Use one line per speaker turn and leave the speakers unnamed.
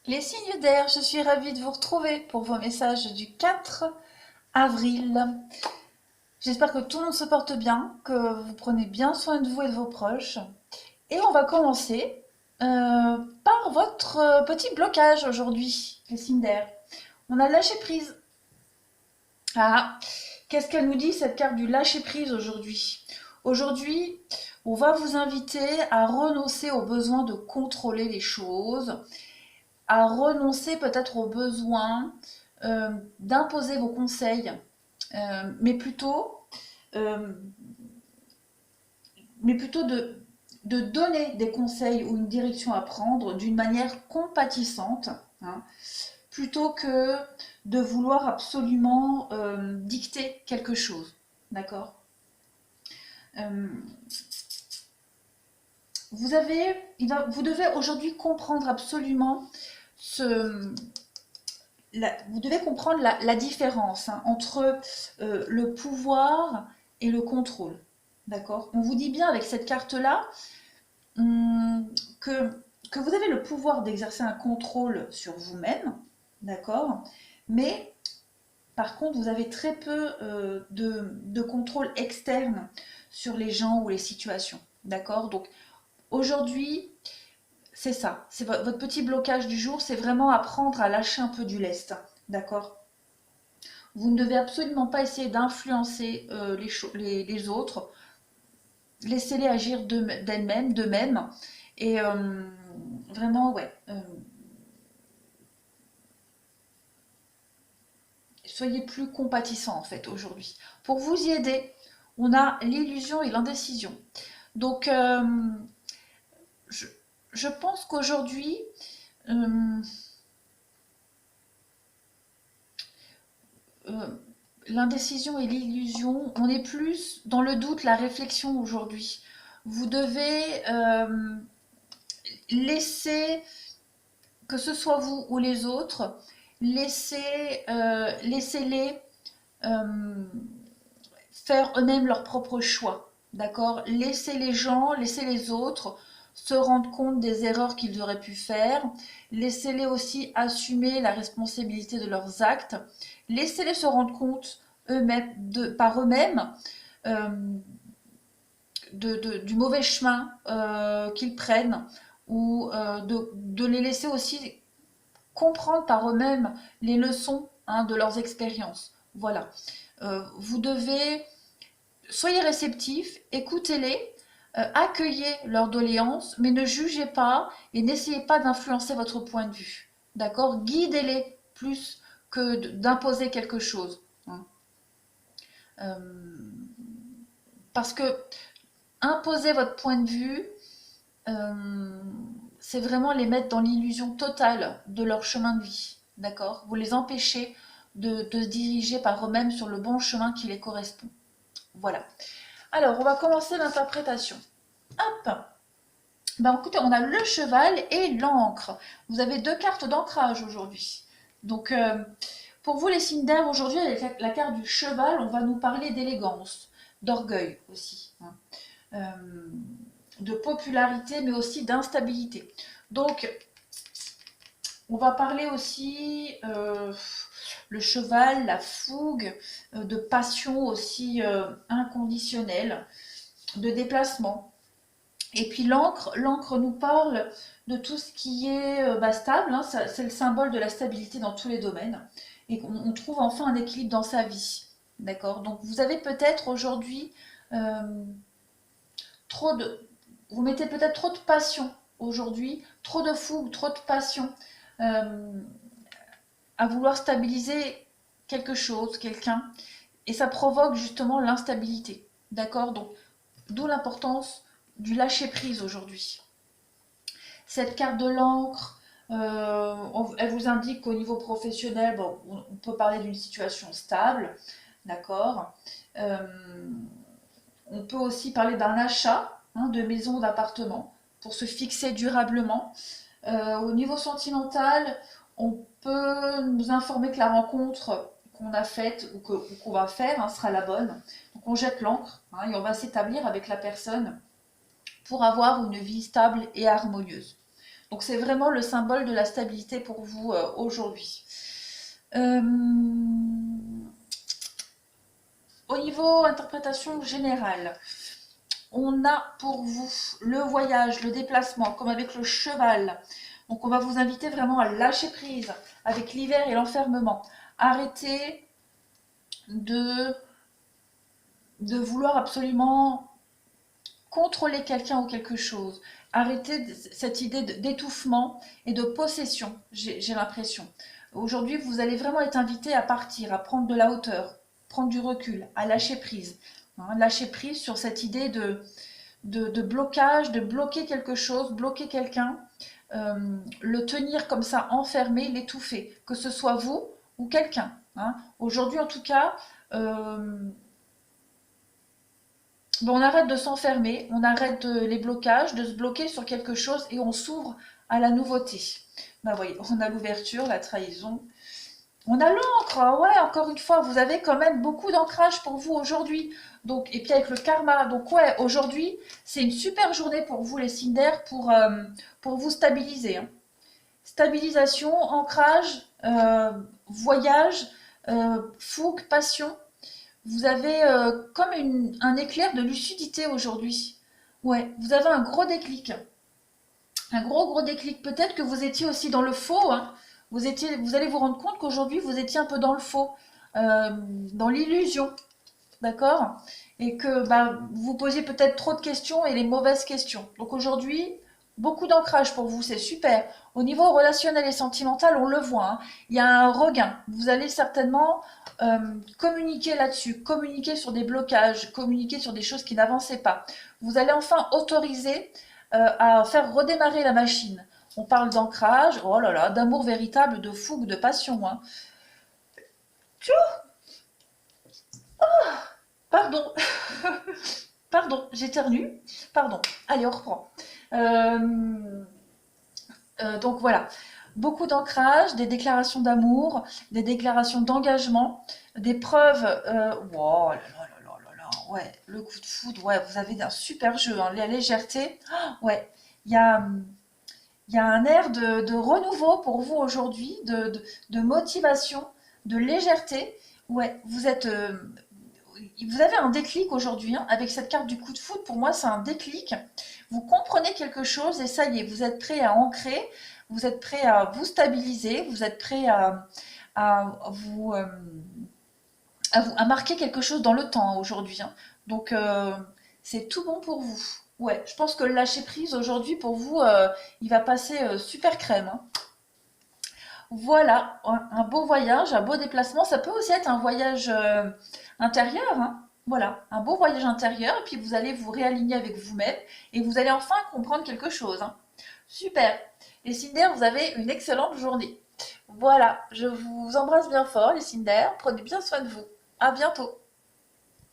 Les signes d'air, je suis ravie de vous retrouver pour vos messages du 4 avril. J'espère que tout le monde se porte bien, que vous prenez bien soin de vous et de vos proches. Et on va commencer par votre petit blocage aujourd'hui, les signes d'air. On a lâché prise. Ah, qu'est-ce qu'elle nous dit cette carte du lâcher prise aujourd'hui? Aujourd'hui, on va vous inviter à renoncer au besoin de contrôler les choses, à renoncer peut-être au besoin d'imposer vos conseils, mais plutôt, euh, de donner des conseils ou une direction à prendre d'une manière compatissante, hein, plutôt que de vouloir absolument dicter quelque chose. D'accord. euh, vous devez aujourd'hui comprendre absolument ce, vous devez comprendre la différence, hein, entre le pouvoir et le contrôle. D'accord. On vous dit bien avec cette carte-là hum, que, que vous avez le pouvoir d'exercer un contrôle sur vous-même. D'accord. Mais par contre, vous avez très peu de contrôle externe sur les gens ou les situations. D'accord. Donc aujourd'hui, c'est ça, c'est votre petit blocage du jour, c'est vraiment apprendre à lâcher un peu du lest, d'accord? Vous ne devez absolument pas essayer d'influencer les autres, laissez-les agir d'eux-mêmes, et vraiment, ouais, soyez plus compatissants en fait aujourd'hui. Pour vous y aider, on a l'illusion et l'indécision. Donc, je, je pense qu'aujourd'hui, euh, euh, l'indécision et l'illusion, on est plus dans le doute, la réflexion aujourd'hui. Vous devez laisser, que ce soit vous ou les autres, laissez-les euh, faire eux-mêmes leurs propres choix. D'accord. Laissez les gens, laissez les autres se rendre compte des erreurs qu'ils auraient pu faire. Laissez-les aussi assumer la responsabilité de leurs actes. Laissez-les se rendre compte eux-mêmes, par eux-mêmes, euh, du mauvais chemin qu'ils prennent, ou de les laisser aussi comprendre par eux-mêmes les leçons, hein, de leurs expériences. Voilà. Vous devez, soyez réceptifs, écoutez-les, accueillez leurs doléances, mais ne jugez pas et n'essayez pas d'influencer votre point de vue. D'accord. Guidez-les plus que d'imposer quelque chose, hein. Euh, Parce que imposer votre point de vue, euh, c'est vraiment les mettre dans l'illusion totale de leur chemin de vie. D'accord. Vous les empêchez de se diriger par eux-mêmes sur le bon chemin qui les correspond. Voilà. Alors, on va commencer l'interprétation. Hop. Ben, écoutez, on a le cheval et l'encre. Vous avez deux cartes d'ancrage aujourd'hui. Donc, pour vous, les signes d'air, aujourd'hui, avec la carte du cheval, on va nous parler d'élégance, d'orgueil aussi, hein. Euh, de popularité, mais aussi d'instabilité. Donc, on va parler aussi le cheval, la fougue, de passion aussi inconditionnelle, de déplacement. Et puis l'encre nous parle de tout ce qui est stable, hein, c'est le symbole de la stabilité dans tous les domaines. Et on trouve enfin un équilibre dans sa vie. D'accord. Donc vous avez peut-être aujourd'hui euh, trop de. Vous mettez peut-être trop de passion aujourd'hui, trop de fougue, trop de passion euh, à vouloir stabiliser quelque chose, quelqu'un. Et ça provoque justement l'instabilité. D'accord. Donc d'où l'importance du lâcher prise aujourd'hui. Cette carte de l'encre, elle vous indique qu'au niveau professionnel, bon, on peut parler d'une situation stable, d'accord. Euh, on peut aussi parler d'un achat, hein, de maison, d'appartement, pour se fixer durablement. Au niveau sentimental, on peut nous informer que la rencontre qu'on a faite ou qu'on va faire, hein, sera la bonne. Donc on jette l'encre, hein, et on va s'établir avec la personne pour avoir une vie stable et harmonieuse. Donc c'est vraiment le symbole de la stabilité pour vous aujourd'hui. Au niveau interprétation générale, on a pour vous le voyage, le déplacement, comme avec le cheval. Donc on va vous inviter vraiment à lâcher prise avec l'hiver et l'enfermement. Arrêtez de vouloir absolument contrôler quelqu'un ou quelque chose. Arrêtez cette idée d'étouffement et de possession, j'ai l'impression. Aujourd'hui, vous allez vraiment être invité à partir, à prendre de la hauteur, prendre du recul, à lâcher prise. Hein, lâcher prise sur cette idée de blocage, de bloquer quelque chose, bloquer quelqu'un, le tenir comme ça enfermé, l'étouffer, que ce soit vous ou quelqu'un. Hein. Aujourd'hui, en tout cas, on arrête de s'enfermer, on arrête les blocages, de se bloquer sur quelque chose et on s'ouvre à la nouveauté. Bah voyez, on a l'ouverture, la trahison. On a l'encre, ouais, encore une fois, vous avez quand même beaucoup d'ancrage pour vous aujourd'hui. Donc, et puis avec le karma, donc ouais, aujourd'hui, c'est une super journée pour vous les signes d'air pour vous stabiliser. Hein. Stabilisation, ancrage, voyage, fougue, passion. Vous avez comme un éclair de lucidité aujourd'hui. Ouais, vous avez un gros déclic. Un gros déclic. Peut-être que vous étiez aussi dans le faux. Hein. Vous allez vous rendre compte qu'aujourd'hui, vous étiez un peu dans le faux, dans l'illusion. D'accord? Et que bah, vous posiez peut-être trop de questions et les mauvaises questions. Donc aujourd'hui, beaucoup d'ancrage pour vous, c'est super. Au niveau relationnel et sentimental, on le voit, hein, il y a un regain. Vous allez certainement communiquer là-dessus, communiquer sur des blocages, communiquer sur des choses qui n'avançaient pas. Vous allez enfin autoriser à faire redémarrer la machine. On parle d'ancrage, oh là là, d'amour véritable, de fougue, de passion. Hein. Pardon, pardon, j'éternue. Pardon, allez, on reprend. Donc voilà, beaucoup d'ancrage, des déclarations d'amour, des déclarations d'engagement, des preuves. Oh là là là là là, ouais, le coup de foudre, ouais, vous avez un super jeu, hein, la légèreté. Ouais, il y a, il y a un air de renouveau pour vous aujourd'hui, de motivation, de légèreté. Ouais, vous avez un déclic aujourd'hui hein, avec cette carte du coup de foudre. Pour moi, c'est un déclic. Vous comprenez quelque chose et ça y est, vous êtes prêt à ancrer, vous êtes prêt à vous stabiliser, vous êtes prêt à vous, à marquer quelque chose dans le temps hein, aujourd'hui. Hein. Donc, c'est tout bon pour vous. Ouais, je pense que le lâcher prise aujourd'hui pour vous, il va passer super crème. Hein. Voilà, un beau voyage, un beau déplacement. Ça peut aussi être un voyage intérieur. Hein. Voilà, un beau voyage intérieur. Et puis vous allez vous réaligner avec vous-même et vous allez enfin comprendre quelque chose. Hein. Super. Les Cinder, vous avez une excellente journée. Voilà, je vous embrasse bien fort, les Cinder. Prenez bien soin de vous. À bientôt.